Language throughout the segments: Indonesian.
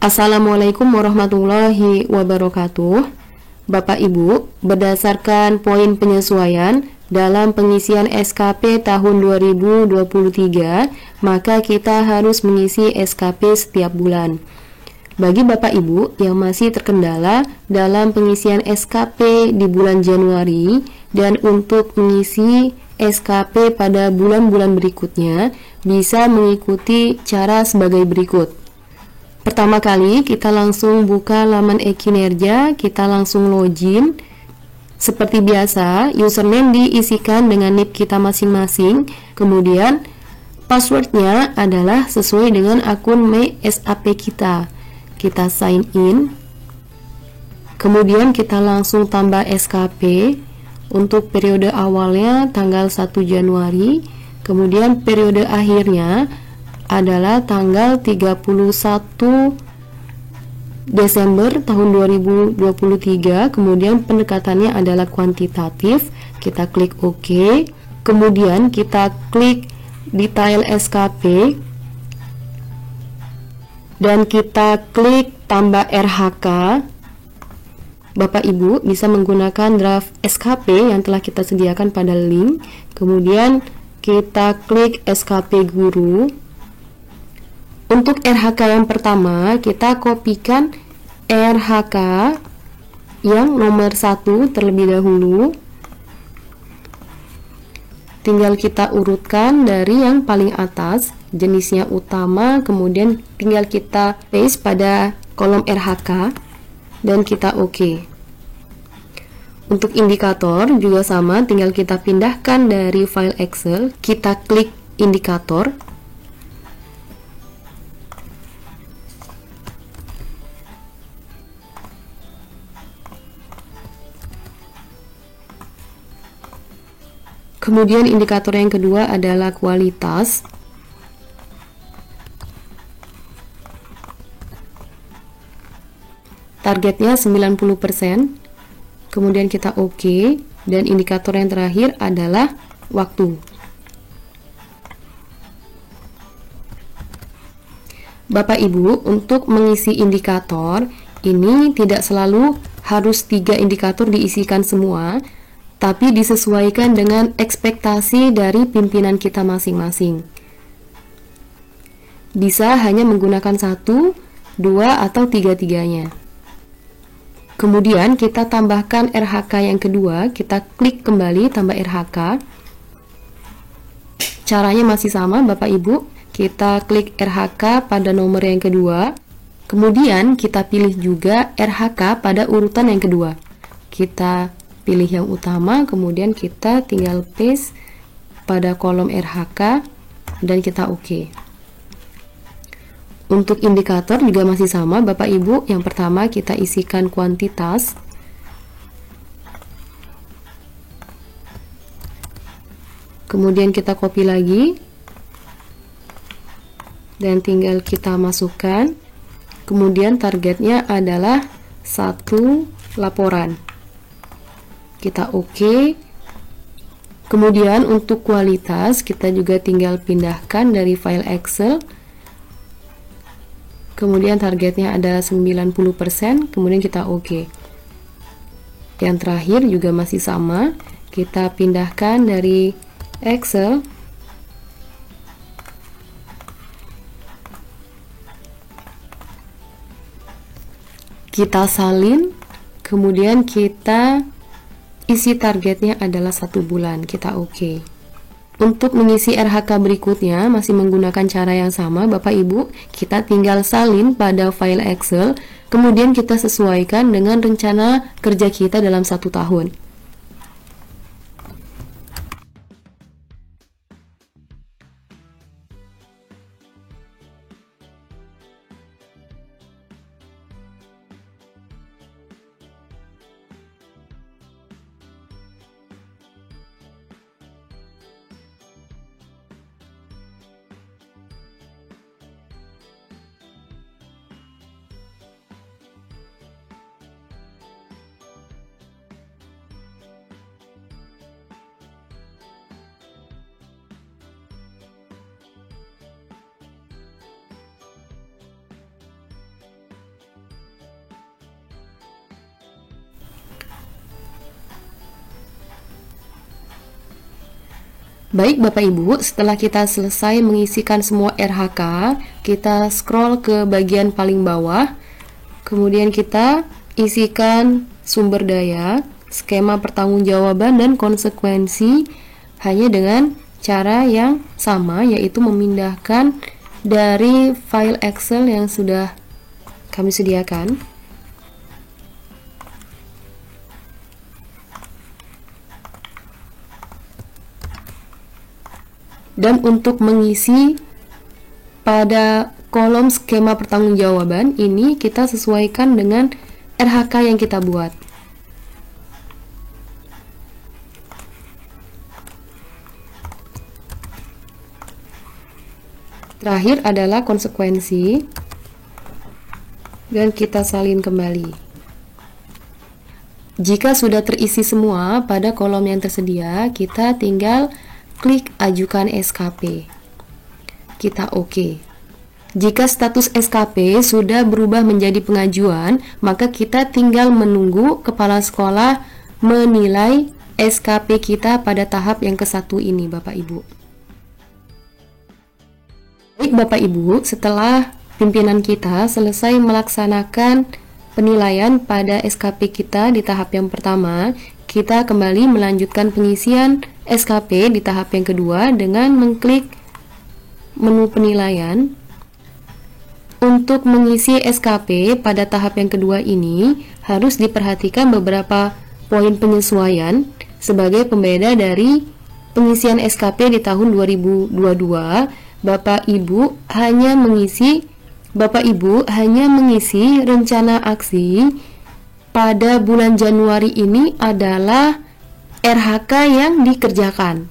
Assalamualaikum warahmatullahi wabarakatuh. Bapak Ibu, berdasarkan poin penyesuaian dalam pengisian SKP tahun 2023, maka kita harus mengisi SKP setiap bulan. Bagi Bapak Ibu yang masih terkendala dalam pengisian SKP di bulan Januari dan untuk mengisi SKP pada bulan-bulan berikutnya, bisa mengikuti cara sebagai berikut. Pertama kali kita langsung buka laman e-kinerja, kita langsung login. Seperti biasa, username diisikan dengan NIP kita masing-masing. Kemudian passwordnya adalah sesuai dengan akun MySAP kita. Kita sign in. Kemudian kita langsung tambah SKP. Untuk periode awalnya tanggal 1 Januari, kemudian periode akhirnya adalah tanggal 31 Desember tahun 2023. Kemudian pendekatannya adalah kuantitatif. Kita klik OK. Kemudian kita klik detail SKP dan kita klik tambah RHK. Bapak Ibu bisa menggunakan draft SKP yang telah kita sediakan pada link. Kemudian kita klik SKP guru. Untuk RHK yang pertama, kita kopikan RHK yang nomor 1 terlebih dahulu. Tinggal kita urutkan dari yang paling atas, jenisnya utama, kemudian tinggal kita paste pada kolom RHK dan kita OK. Untuk indikator juga sama, tinggal kita pindahkan dari file Excel, kita klik indikator. Kemudian indikator yang kedua adalah kualitas. Targetnya 90%. Kemudian kita OK, dan indikator yang terakhir adalah waktu. Bapak Ibu, untuk mengisi indikator ini tidak selalu harus 3 indikator diisikan semua, tapi disesuaikan dengan ekspektasi dari pimpinan kita masing-masing. Bisa hanya menggunakan 1, 2, atau 3-tiganya. Kemudian kita tambahkan RHK yang kedua, kita klik kembali tambah RHK. Caranya masih sama Bapak Ibu, kita klik RHK pada nomor yang kedua. Kemudian kita pilih juga RHK pada urutan yang kedua. Kita pilih yang utama, kemudian kita tinggal paste pada kolom RHK dan kita OK. Untuk indikator juga masih sama Bapak Ibu. Yang pertama kita isikan kuantitas. Kemudian kita copy lagi dan tinggal kita masukkan. Kemudian targetnya adalah 1 laporan. Kita OK. Kemudian untuk kualitas kita juga tinggal pindahkan dari file Excel. Kemudian targetnya adalah 90%, kemudian kita OK. Yang terakhir juga masih sama, kita pindahkan dari Excel. Kita salin, kemudian kita isi targetnya adalah 1 bulan, kita OK. Untuk mengisi RHK berikutnya masih menggunakan cara yang sama Bapak Ibu, kita tinggal salin pada file Excel, kemudian kita sesuaikan dengan rencana kerja kita dalam 1 tahun. Baik Bapak Ibu, setelah kita selesai mengisikan semua RHK, kita scroll ke bagian paling bawah, kemudian kita isikan sumber daya, skema pertanggungjawaban dan konsekuensi hanya dengan cara yang sama, yaitu memindahkan dari file Excel yang sudah kami sediakan. Dan untuk mengisi pada kolom skema pertanggungjawaban ini kita sesuaikan dengan RHK yang kita buat. Terakhir adalah konsekuensi dan kita salin kembali. Jika sudah terisi semua pada kolom yang tersedia, kita tinggal klik ajukan SKP. Kita OK. Jika status SKP sudah berubah menjadi pengajuan, maka kita tinggal menunggu kepala sekolah menilai SKP kita pada tahap yang ke-1 ini, Bapak Ibu. Baik Bapak Ibu, setelah pimpinan kita selesai melaksanakan penilaian pada SKP kita di tahap yang pertama, kita kembali melanjutkan pengisian SKP di tahap yang kedua dengan mengklik menu penilaian. Untuk mengisi SKP pada tahap yang kedua ini harus diperhatikan beberapa poin penyesuaian sebagai pembeda dari pengisian SKP di tahun 2022. Bapak Ibu hanya mengisi rencana aksi pada bulan Januari ini adalah RHK yang dikerjakan.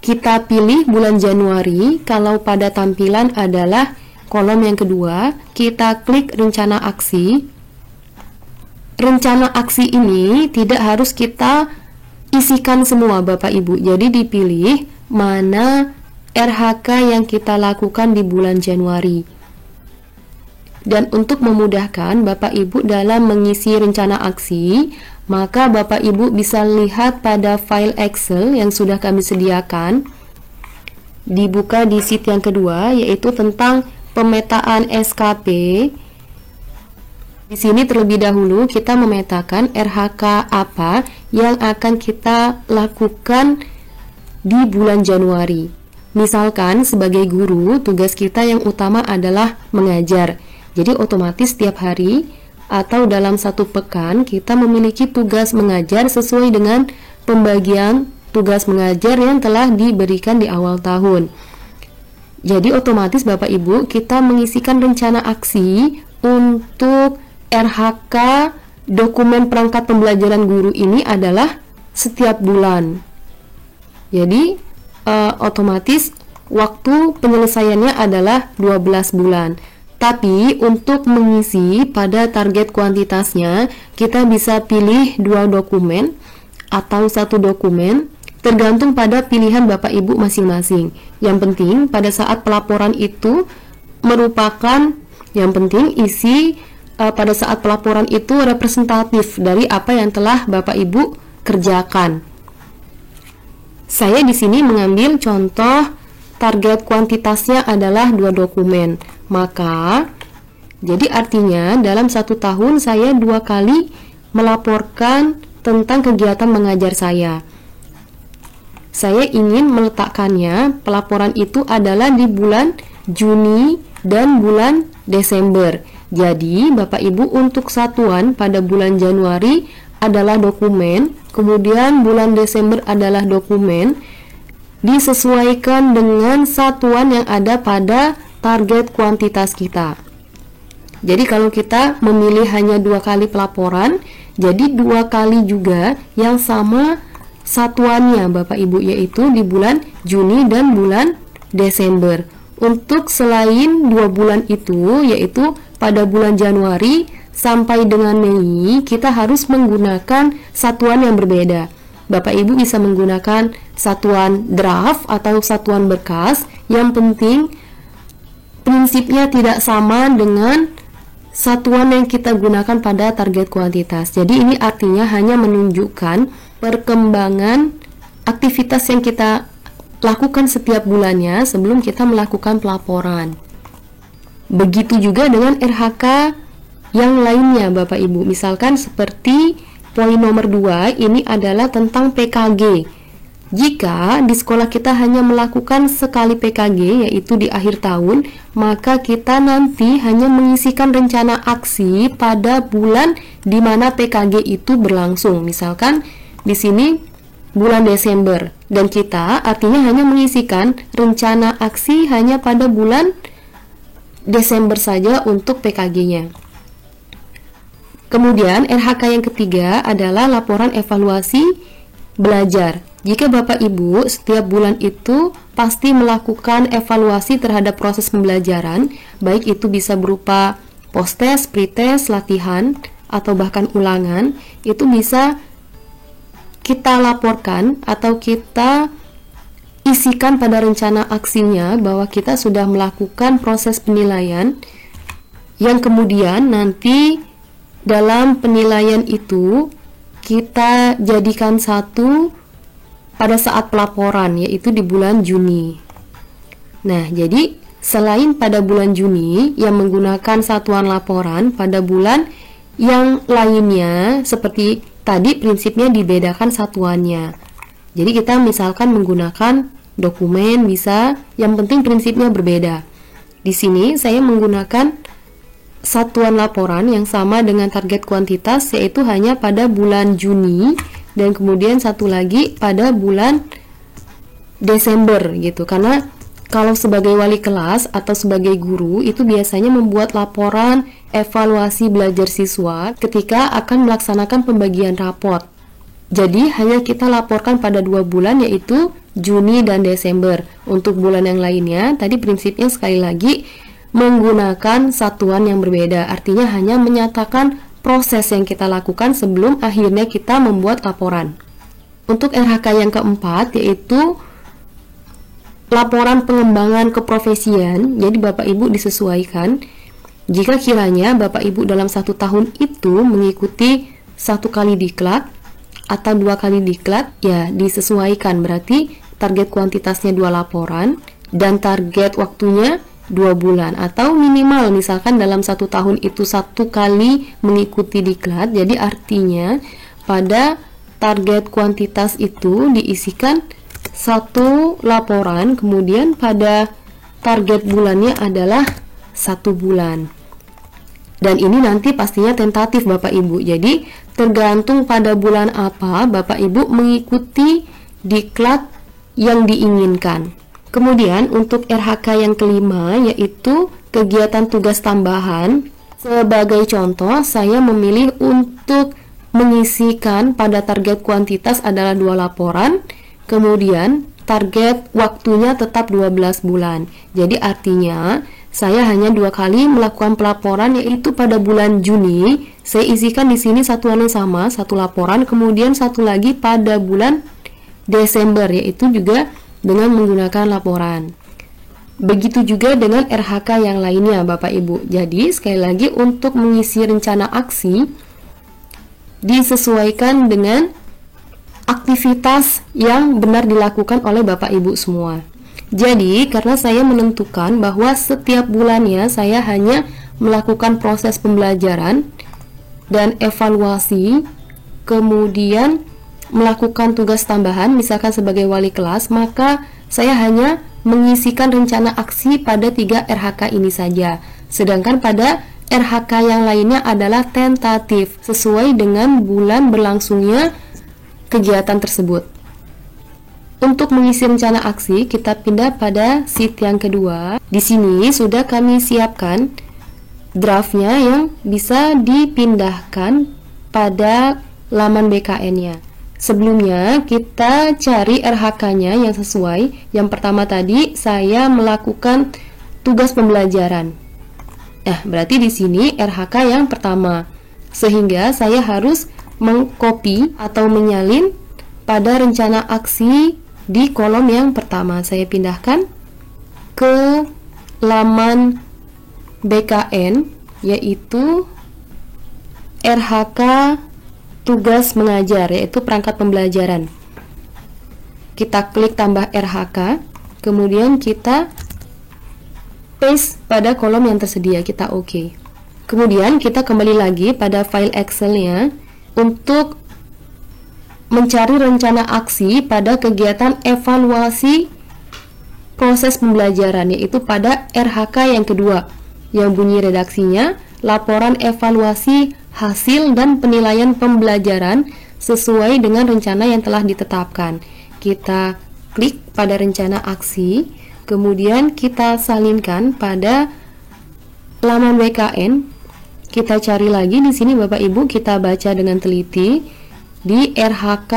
Kita pilih bulan Januari, kalau pada tampilan adalah kolom yang kedua, kita klik rencana aksi. Rencana aksi ini tidak harus kita isikan semua Bapak Ibu, jadi dipilih mana RHK yang kita lakukan di bulan Januari. Dan untuk memudahkan Bapak Ibu dalam mengisi rencana aksi, maka Bapak Ibu bisa lihat pada file Excel yang sudah kami sediakan. Dibuka di sheet yang kedua, yaitu tentang pemetaan SKP. Di sini terlebih dahulu kita memetakan RHK apa yang akan kita lakukan di bulan Januari. Misalkan sebagai guru, tugas kita yang utama adalah mengajar. Jadi otomatis setiap hari atau dalam satu pekan kita memiliki tugas mengajar sesuai dengan pembagian tugas mengajar yang telah diberikan di awal tahun. Jadi otomatis Bapak Ibu kita mengisikan rencana aksi untuk RHK dokumen perangkat pembelajaran guru ini adalah setiap bulan. Jadi otomatis waktu penyelesaiannya adalah 12 bulan. Tapi untuk mengisi pada target kuantitasnya kita bisa pilih 2 dokumen atau 1 dokumen tergantung pada pilihan Bapak Ibu masing-masing. Yang penting pada saat pelaporan itu isi pada saat pelaporan itu representatif dari apa yang telah Bapak Ibu kerjakan. Saya di sini mengambil contoh target kuantitasnya adalah 2 dokumen. Maka jadi artinya dalam 1 tahun saya 2 kali melaporkan tentang kegiatan mengajar saya. Saya ingin meletakkannya pelaporan itu adalah di bulan Juni dan bulan Desember. Jadi Bapak Ibu untuk satuan pada bulan Januari adalah dokumen, kemudian bulan Desember adalah dokumen, disesuaikan dengan satuan yang ada pada target kuantitas kita. Jadi kalau kita memilih hanya 2 kali pelaporan, jadi 2 kali juga yang sama satuannya Bapak Ibu, yaitu di bulan Juni dan bulan Desember. Untuk selain 2 bulan itu, yaitu pada bulan Januari sampai dengan Mei, kita harus menggunakan satuan yang berbeda. Bapak Ibu bisa menggunakan satuan draft atau satuan berkas. Yang penting prinsipnya tidak sama dengan satuan yang kita gunakan pada target kuantitas. Jadi ini artinya hanya menunjukkan perkembangan aktivitas yang kita lakukan setiap bulannya sebelum kita melakukan pelaporan. Begitu juga dengan RHK yang lainnya Bapak Ibu. Misalkan seperti poin nomor 2, ini adalah tentang PKG. Jika di sekolah kita hanya melakukan sekali PKG, yaitu di akhir tahun, maka kita nanti hanya mengisikan rencana aksi pada bulan di mana PKG itu berlangsung. Misalkan di sini bulan Desember, dan kita artinya hanya mengisikan rencana aksi hanya pada bulan Desember saja untuk PKG-nya. Kemudian RHK yang ketiga adalah laporan evaluasi belajar. Jika Bapak Ibu setiap bulan itu pasti melakukan evaluasi terhadap proses pembelajaran, baik itu bisa berupa post-test, pre-test, latihan, atau bahkan ulangan, itu bisa kita laporkan atau kita isikan pada rencana aksinya bahwa kita sudah melakukan proses penilaian, yang kemudian nanti dalam penilaian itu kita jadikan satu pada saat pelaporan, yaitu di bulan Juni. Nah, jadi selain pada bulan Juni yang menggunakan satuan laporan, pada bulan yang lainnya seperti tadi prinsipnya dibedakan satuannya. Jadi kita misalkan menggunakan dokumen bisa, yang penting prinsipnya berbeda. Di sini saya menggunakan satuan laporan yang sama dengan target kuantitas, yaitu hanya pada bulan Juni, dan kemudian satu lagi pada bulan Desember gitu. Karena kalau sebagai wali kelas atau sebagai guru itu biasanya membuat laporan evaluasi belajar siswa ketika akan melaksanakan pembagian raport. Jadi hanya kita laporkan pada 2 bulan, yaitu Juni dan Desember. Untuk bulan yang lainnya tadi prinsipnya sekali lagi menggunakan satuan yang berbeda, artinya hanya menyatakan proses yang kita lakukan sebelum akhirnya kita membuat laporan. Untuk RHK yang keempat yaitu laporan pengembangan keprofesian. Jadi Bapak Ibu disesuaikan jika kiranya Bapak Ibu dalam 1 tahun itu mengikuti 1 kali diklat atau 2 kali diklat, ya disesuaikan, berarti target kuantitasnya 2 laporan dan target waktunya 2 bulan, atau minimal misalkan dalam 1 tahun itu 1 kali mengikuti diklat. Jadi artinya pada target kuantitas itu diisikan 1 laporan, kemudian pada target bulannya adalah 1 bulan. Dan ini nanti pastinya tentatif Bapak Ibu, jadi tergantung pada bulan apa Bapak Ibu mengikuti diklat yang diinginkan. Kemudian untuk RHK yang kelima yaitu kegiatan tugas tambahan. Sebagai contoh, saya memilih untuk mengisikan pada target kuantitas adalah 2 laporan, kemudian target waktunya tetap 12 bulan. Jadi artinya saya hanya 2 kali melakukan pelaporan, yaitu pada bulan Juni. Saya isikan di sini satuan yang sama, 1 laporan, kemudian 1 lagi pada bulan Desember, yaitu juga dengan menggunakan laporan. Begitu juga dengan RHK yang lainnya Bapak Ibu. Jadi sekali lagi untuk mengisi rencana aksi disesuaikan dengan aktivitas yang benar dilakukan oleh Bapak Ibu semua. Jadi karena saya menentukan bahwa setiap bulannya saya hanya melakukan proses pembelajaran dan evaluasi, kemudian melakukan tugas tambahan misalkan sebagai wali kelas, maka saya hanya mengisikan rencana aksi pada 3 RHK ini saja. Sedangkan pada RHK yang lainnya adalah tentatif sesuai dengan bulan berlangsungnya kegiatan tersebut. Untuk mengisi rencana aksi, kita pindah pada sheet yang kedua. Di sini sudah kami siapkan draftnya yang bisa dipindahkan pada laman BKN-nya. Sebelumnya kita cari RHK-nya yang sesuai. Yang pertama tadi saya melakukan tugas pembelajaran. Nah, berarti di sini RHK yang pertama. Sehingga saya harus mengcopy atau menyalin pada rencana aksi di kolom yang pertama. Saya pindahkan ke laman BKN yaitu RHK tugas mengajar, yaitu perangkat pembelajaran. kita klik tambah RHK, kemudian kita paste pada kolom yang tersedia, kita oke. Kemudian kita kembali lagi pada file Excel-nya untuk mencari rencana aksi pada kegiatan evaluasi proses pembelajaran, yaitu pada RHK yang kedua, yang bunyi redaksinya laporan evaluasi hasil dan penilaian pembelajaran sesuai dengan rencana yang telah ditetapkan. Kita klik pada rencana aksi, kemudian kita salinkan pada laman BKN. Kita cari lagi di sini Bapak Ibu, kita baca dengan teliti di RHK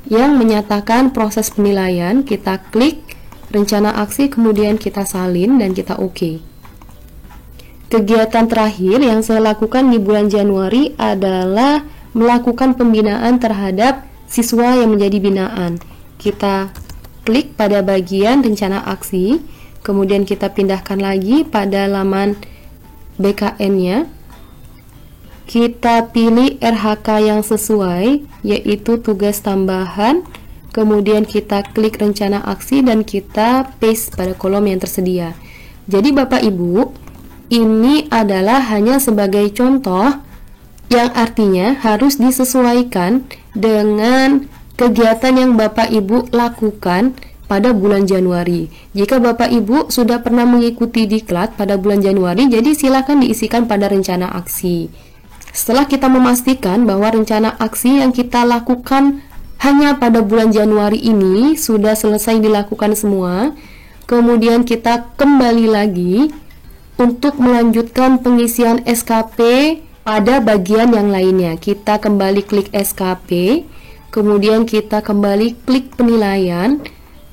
yang menyatakan proses penilaian, kita klik rencana aksi, kemudian kita salin dan kita oke. Kegiatan terakhir yang saya lakukan di bulan Januari adalah melakukan pembinaan terhadap siswa yang menjadi binaan. Kita klik pada bagian rencana aksi, kemudian kita pindahkan lagi pada laman BKN-nya. Kita pilih RHK yang sesuai, yaitu tugas tambahan, kemudian kita klik rencana aksi dan kita paste pada kolom yang tersedia. Jadi Bapak Ibu, ini adalah hanya sebagai contoh yang artinya harus disesuaikan dengan kegiatan yang Bapak Ibu lakukan pada bulan Januari. Jika Bapak Ibu sudah pernah mengikuti diklat pada bulan Januari, jadi silakan diisikan pada rencana aksi. Setelah kita memastikan bahwa rencana aksi yang kita lakukan hanya pada bulan Januari ini sudah selesai dilakukan semua, kemudian kita kembali lagi untuk melanjutkan pengisian SKP pada bagian yang lainnya. Kita kembali klik SKP, kemudian kita kembali klik penilaian,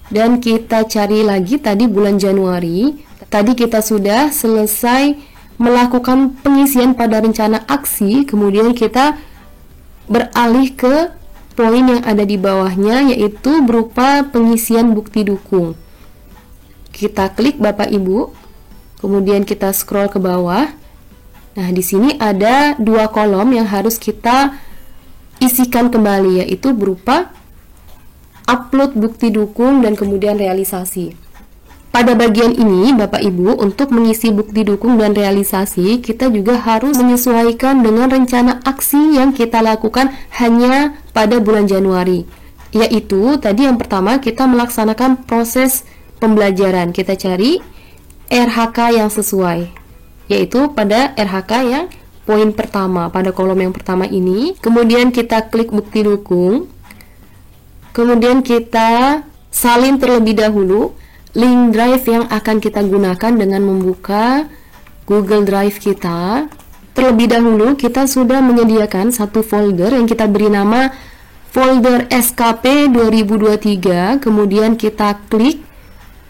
dan kita cari lagi tadi bulan Januari. Tadi kita sudah selesai melakukan pengisian pada rencana aksi, kemudian kita beralih ke poin yang ada di bawahnya, yaitu berupa pengisian bukti dukung. Kita klik Bapak Ibu, kemudian kita scroll ke bawah. Nah, di sini ada dua kolom yang harus kita isikan kembali, yaitu berupa upload bukti dukung dan kemudian realisasi. Pada bagian ini Bapak Ibu, untuk mengisi bukti dukung dan realisasi, kita juga harus menyesuaikan dengan rencana aksi yang kita lakukan hanya pada bulan Januari. Yaitu tadi yang pertama, kita melaksanakan proses pembelajaran. Kita cari RHK yang sesuai, yaitu pada RHK yang poin pertama, pada kolom yang pertama ini. Kemudian kita klik bukti dukung, kemudian kita salin terlebih dahulu link drive yang akan kita gunakan dengan membuka Google Drive kita. Terlebih dahulu kita sudah menyediakan satu folder yang kita beri nama folder SKP 2023. Kemudian kita klik,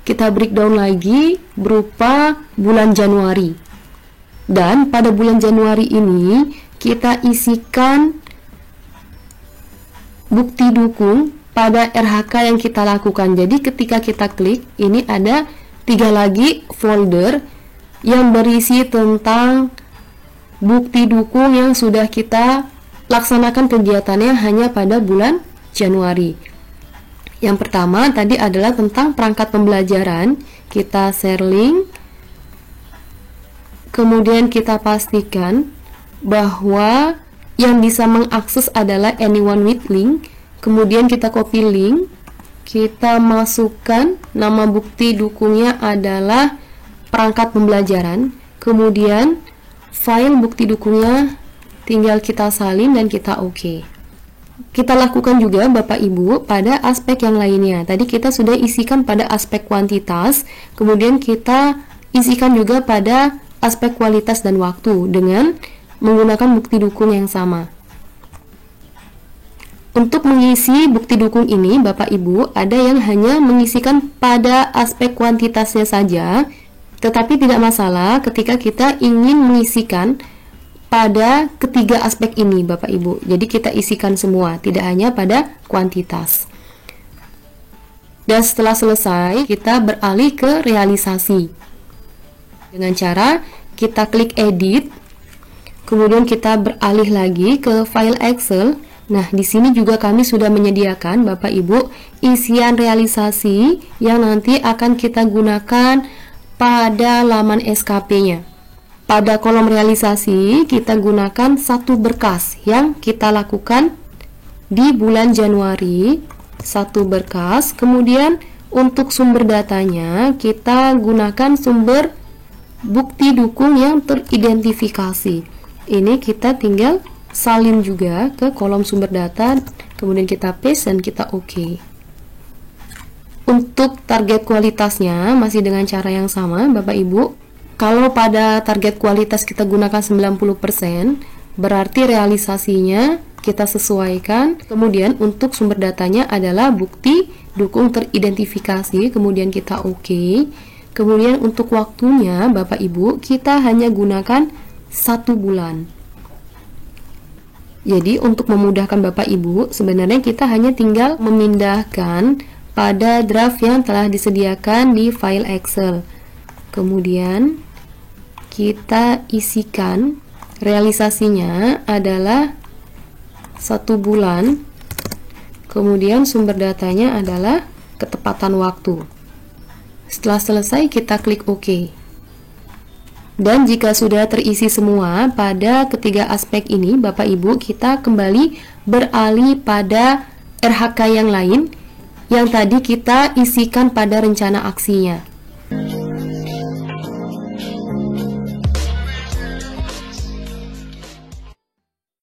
kita breakdown lagi berupa bulan Januari. Dan pada bulan Januari ini kita isikan bukti dukung pada RHK yang kita lakukan. Jadi ketika kita klik, ini ada 3 lagi folder yang berisi tentang bukti dukung yang sudah kita laksanakan kegiatannya hanya pada bulan Januari. Yang pertama tadi adalah tentang perangkat pembelajaran. Kita share link, kemudian kita pastikan bahwa yang bisa mengakses adalah anyone with link. Kemudian kita copy link, kita masukkan nama bukti dukungnya adalah perangkat pembelajaran. Kemudian file bukti dukungnya tinggal kita salin dan kita oke. Kita lakukan juga Bapak Ibu pada aspek yang lainnya. Tadi kita sudah isikan pada aspek kuantitas, kemudian kita isikan juga pada aspek kualitas dan waktu dengan menggunakan bukti dukung yang sama. Untuk mengisi bukti dukung ini, Bapak Ibu, ada yang hanya mengisikan pada aspek kuantitasnya saja, tetapi tidak masalah ketika kita ingin mengisikan pada ketiga aspek ini, Bapak Ibu. Jadi kita isikan semua, tidak hanya pada kuantitas. Dan setelah selesai, kita beralih ke realisasi. Dengan cara kita klik edit, kemudian kita beralih lagi ke file Excel. Nah, di sini juga kami sudah menyediakan Bapak Ibu isian realisasi yang nanti akan kita gunakan pada laman SKP-nya. Pada kolom realisasi kita gunakan satu berkas yang kita lakukan di bulan Januari, satu berkas. Kemudian untuk sumber datanya kita gunakan sumber bukti dukung yang teridentifikasi. Ini kita tinggal salin juga ke kolom sumber data, kemudian kita paste dan kita OK. Untuk target kualitasnya masih dengan cara yang sama Bapak Ibu. Kalau pada target kualitas kita gunakan 90%, berarti realisasinya kita sesuaikan. Kemudian untuk sumber datanya adalah bukti dukung teridentifikasi, kemudian kita OK. Kemudian untuk waktunya Bapak Ibu kita hanya gunakan 1 bulan. Jadi untuk memudahkan Bapak Ibu, sebenarnya kita hanya tinggal memindahkan pada draft yang telah disediakan di file Excel. Kemudian kita isikan realisasinya adalah 1 bulan. Kemudian sumber datanya adalah ketepatan waktu. Setelah selesai kita klik OK. Dan jika sudah terisi semua pada ketiga aspek ini, Bapak Ibu, kita kembali beralih pada RHK yang lain yang tadi kita isikan pada rencana aksinya.